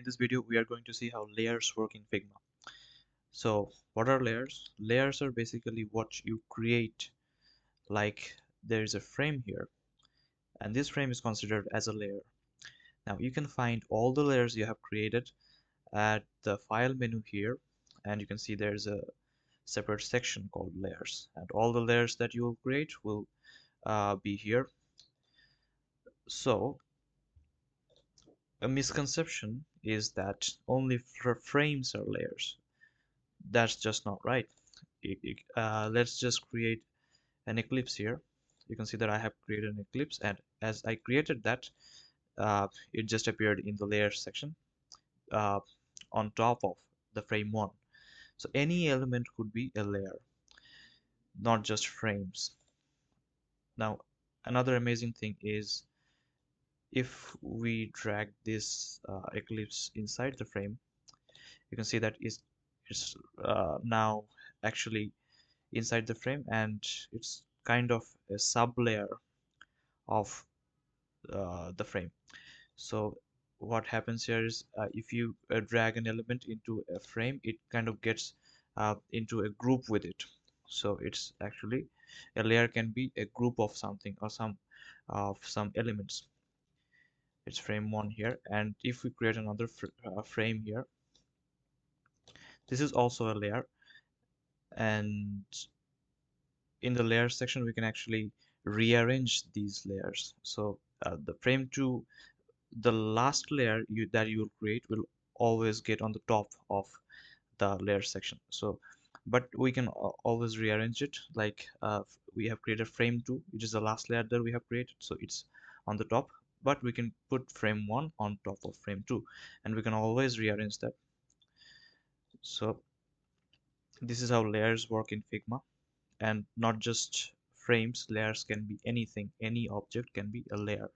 in this video we are going to see how layers work in Figma. So what are layers? Layers are basically what you create, like there is a frame here and this frame is considered as a layer. Now you can find all the layers you have created at the file menu here, and you can see there's a separate section called layers, and all the layers that you will create will be here. So a misconception is that only frames are layers. That's just not right. Let's just create an eclipse here. You can see that I have created an eclipse, and as I created that, it just appeared in the layers section uh, on top of the frame one. So any element could be a layer, not just frames. Now another amazing thing is if we drag this eclipse inside the frame, you can see that it's now actually inside the frame, and it's kind of a sub layer of the frame. So what happens here is if you drag an element into a frame, it kind of gets into a group with it. So it's actually a layer can be a group of something or some elements. It's frame one here, and if we create another frame here, this is also a layer, and in the layer section we can actually rearrange these layers. So the frame 2, the last layer that you will create will always get on the top of the layer section. So but we can always rearrange it, like we have created frame 2, which is the last layer that we have created, so it's on the top, but we can put frame 1 on top of frame 2, and we can always rearrange that. So this is how layers work in Figma. And not just frames, layers can be anything. Any object can be a layer.